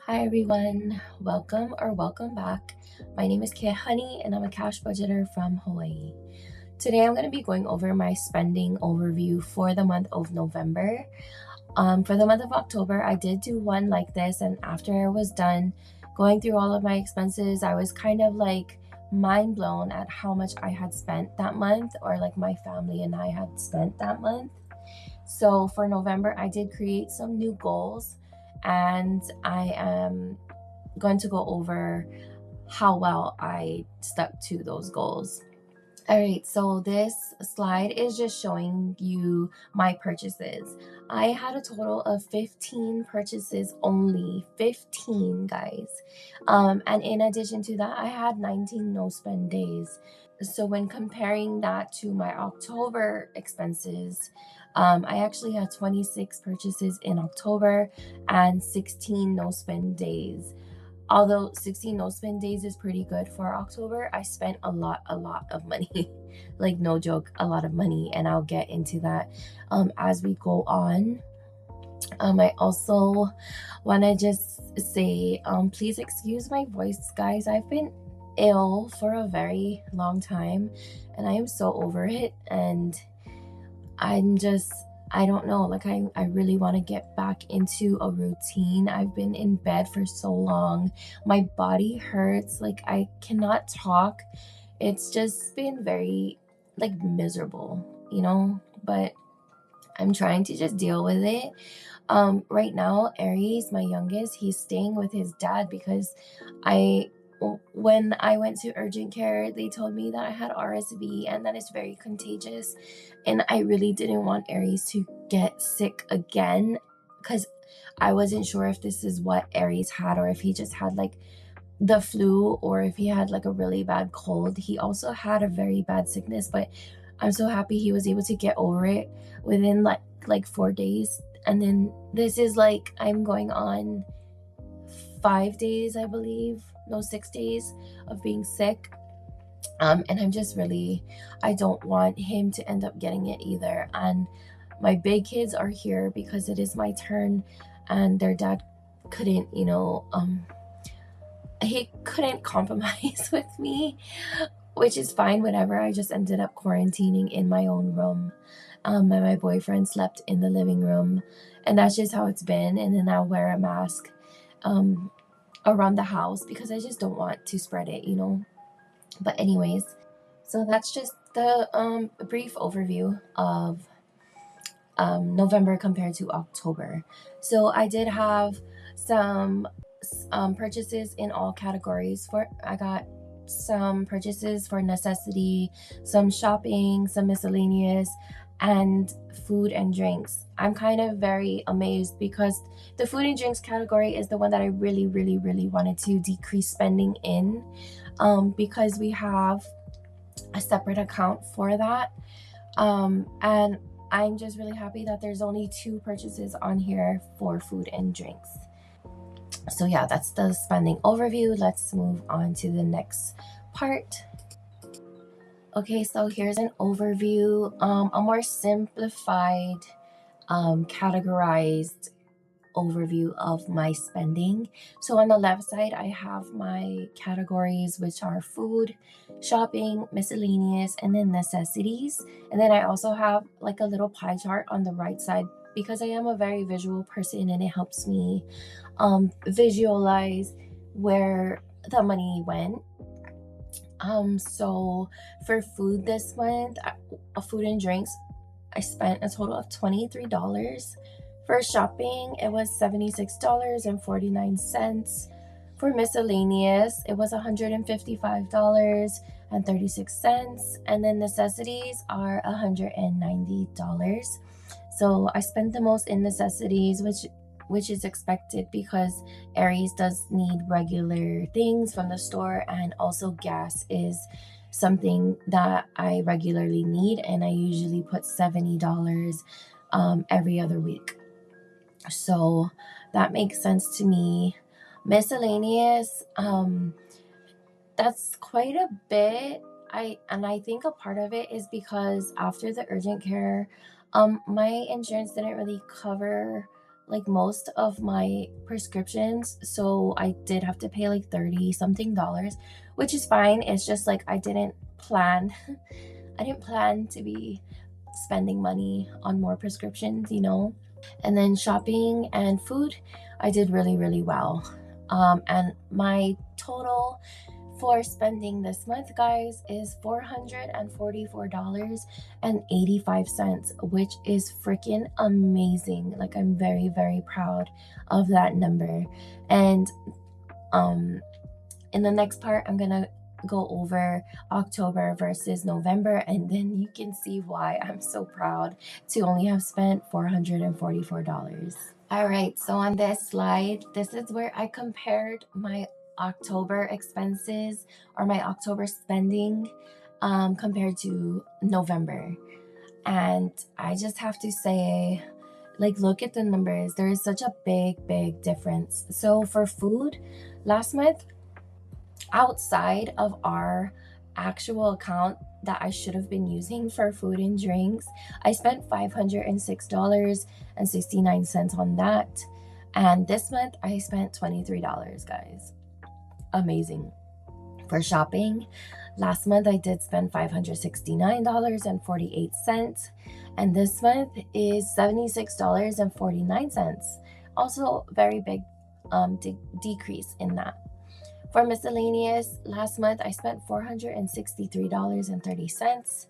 Hi everyone, welcome back. My name is Kay Honey and I'm a cash budgeter from Hawaii. Today I'm going to be going over my spending overview for the month of November. For the month of October, I did do one like this, and after I was done going through all of my expenses, I was kind of like mind blown at how much I had spent that month, or like my family and I had spent that month. So for November, I did create some new goals, and I am going to go over how well I stuck to those goals. All right, so this slide is just showing you my purchases. I had a total of 15 purchases only, 15 guys. And in addition to that, I had 19 no spend days. So when comparing that to my October expenses, I actually had 26 purchases in October and 16 no spend days. Although 16 no spend days is pretty good for October, I spent a lot of money. Like, no joke, a lot of money, and I'll get into that as we go on. I also want to just say, please excuse my voice, guys. I've been ill for a very long time, and I am so over it. And I'm just, I don't know, like I really want to get back into a routine. I've been in bed for so long. My body hurts, like I cannot talk. It's just been very like miserable. But I'm trying to just deal with it. Right now, Aries, my youngest, he's staying with his dad because I when I went to urgent care, they told me that I had RSV and that it's very contagious. And I really didn't want Aries to get sick again because I wasn't sure if this is what Aries had or if he just had like the flu or if he had like a really bad cold. He also had a very bad sickness, but I'm so happy he was able to get over it within like 4 days. And then this is like I'm going on 5 days, I believe, no, 6 days of being sick. And I'm just really, I don't want him to end up getting it either. And my big kids are here because it is my turn, and their dad couldn't, he couldn't compromise with me, which is fine, whatever. I just ended up quarantining in my own room. And my boyfriend slept in the living room, and that's just how it's been. And then I'll wear a mask around the house because I just don't want to spread it. But anyways, so that's just the brief overview of November compared to October. So I did have some purchases in all categories. I got some purchases for necessity, some shopping, some miscellaneous, and food and drinks. I'm kind of very amazed because the food and drinks category is the one that I really, really, really wanted to decrease spending in, because we have a separate account for that. And I'm just really happy that there's only 2 purchases on here for food and drinks. So yeah, that's the spending overview. Let's move on to the next part. Okay, so here's an overview, a more simplified, categorized overview of my spending. So on the left side, I have my categories, which are food, shopping, miscellaneous, and then necessities. And then I also have like a little pie chart on the right side because I am a very visual person, and it helps me visualize where the money went. So for food this month, food and drinks, I spent a total of $23. For shopping, it was $76.49. For miscellaneous, it was $155.36. And then necessities are $190. So I spent the most in necessities, which is expected because Aries does need regular things from the store, and also gas is something that I regularly need, and I usually put $70 every other week. So that makes sense to me. Miscellaneous, that's quite a bit. I think a part of it is because after the urgent care, my insurance didn't really cover like most of my prescriptions, so I did have to pay like 30 something dollars, which is fine. It's just like I didn't plan I didn't plan to be spending money on more prescriptions, you know. And then shopping and food, I did really, really well. And my total for spending this month, guys, is $444.85, which is freaking amazing. Like, I'm very, very proud of that number. And um, in the next part, I'm gonna go over October versus November, and then you can see why I'm so proud to only have spent $444. All right, so on this slide, this is where I compared my October expenses or my October spending compared to November. And I just have to say, like, look at the numbers. There is such a big, big difference. So for food, last month, outside of our actual account that I should have been using for food and drinks, I spent $506.69 on that. And this month I spent $23, guys. Amazing. For shopping, last month I did spend $569.48. And this month is $76.49. Also, very big decrease in that. For miscellaneous, last month I spent $463.30.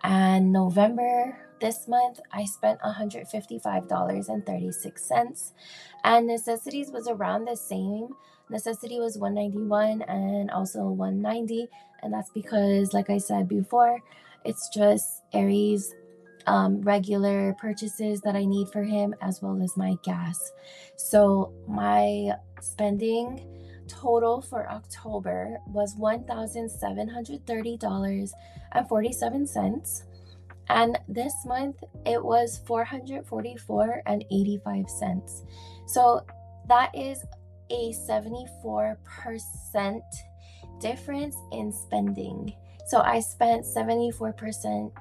And November, this month, I spent $155.36. And necessities was around the same. Necessity was $191 and also $190. And that's because, like I said before, it's just Aries regular purchases that I need for him, as well as my gas. So my spending total for October was $1,730.47. And this month it was $444.85. So that is a 74% difference in spending. So I spent 74%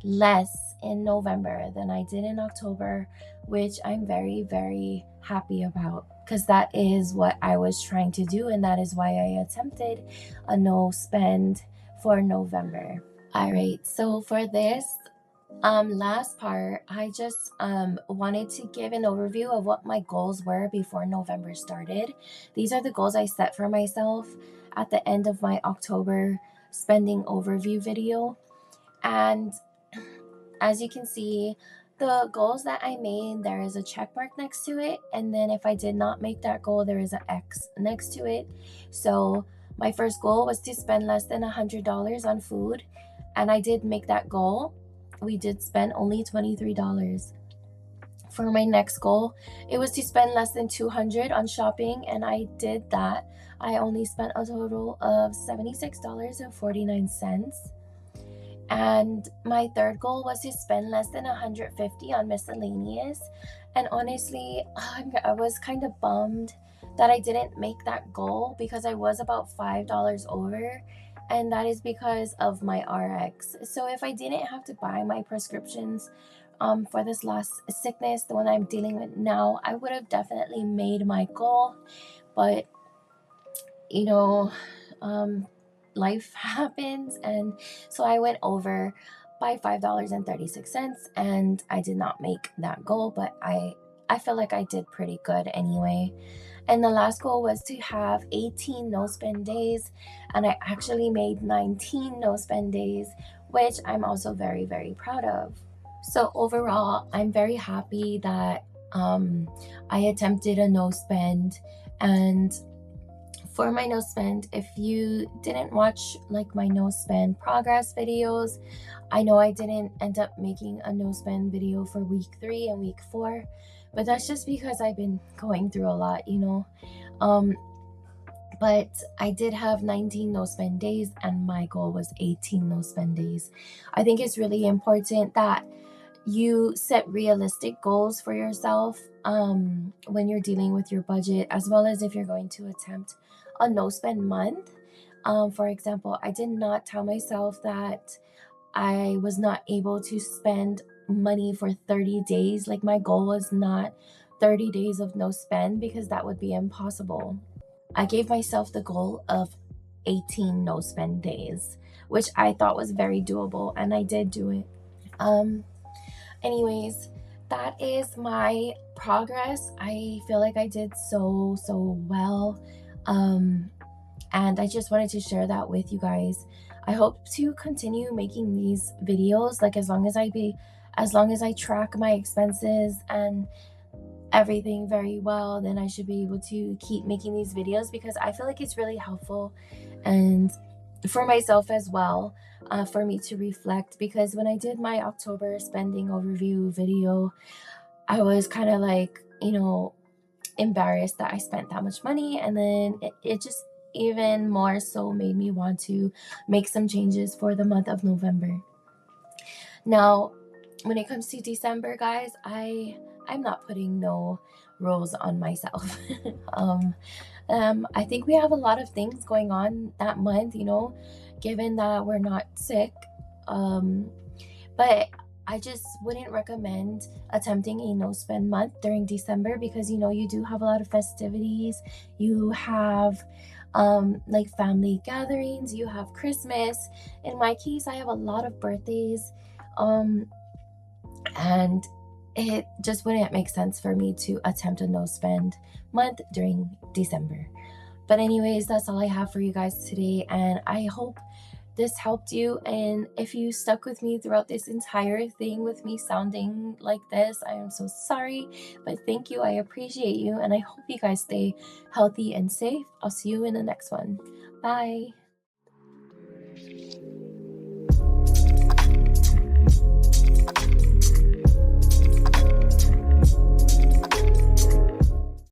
less in November than I did in October, which I'm very, very happy about, because that is what I was trying to do, and that is why I attempted a no spend for November. All right, so for this last part, I just wanted to give an overview of what my goals were before November started. These are the goals I set for myself at the end of my October spending overview video. And as you can see, the goals that I made, there is a check mark next to it. And then if I did not make that goal, there is an X next to it. So my first goal was to spend less than $100 on food. And I did make that goal. We did spend only $23. For my next goal, it was to spend less than $200 on shopping. And I did that. I only spent a total of $76.49. And my third goal was to spend less than $150 on miscellaneous. And honestly, I was kind of bummed that I didn't make that goal, because I was about $5 over. And that is because of my RX. So if I didn't have to buy my prescriptions for this last sickness, the one I'm dealing with now, I would have definitely made my goal. But, you know, life happens, and so I went over by $5.36, and I did not make that goal, but I feel like I did pretty good anyway. And the last goal was to have 18 no spend days, and I actually made 19 no spend days, which I'm also very, very proud of. So overall, I'm very happy that I attempted a no spend. And for my no spend, if you didn't watch like my no spend progress videos, I know I didn't end up making a no spend video for week 3 and week 4, but that's just because I've been going through a lot, you know. But I did have 19 no spend days, and my goal was 18 no spend days. I think it's really important that you set realistic goals for yourself when you're dealing with your budget, as well as if you're going to attempt a no spend month. For example, I did not tell myself that I was not able to spend money for 30 days. Like, my goal was not 30 days of no spend because that would be impossible. I gave myself the goal of 18 no spend days, which I thought was very doable, and I did do it. Um, Anyways, that is my progress. I feel like I did so well. Um, and I just wanted to share that with you guys. I hope to continue making these videos, like as long as I track my expenses and everything very well, then I should be able to keep making these videos because I feel like it's really helpful and for myself as well, for me to reflect. Because when I did my October spending overview video, I was kind of like, embarrassed that I spent that much money, and then it just even more so made me want to make some changes for the month of November. Now, when it comes to December, guys, I'm not putting no rules on myself. um, I think we have a lot of things going on that month, given that we're not sick. But I just wouldn't recommend attempting a no spend month during December because you do have a lot of festivities. You have like family gatherings, you have Christmas. In my case, I have a lot of birthdays. Um, and it just wouldn't make sense for me to attempt a no spend month during December. But, anyways, that's all I have for you guys today, and I hope this helped you. And if you stuck with me throughout this entire thing with me sounding like this, I am so sorry, but thank you. I appreciate you, and I hope you guys stay healthy and safe. I'll see you in the next one. Bye.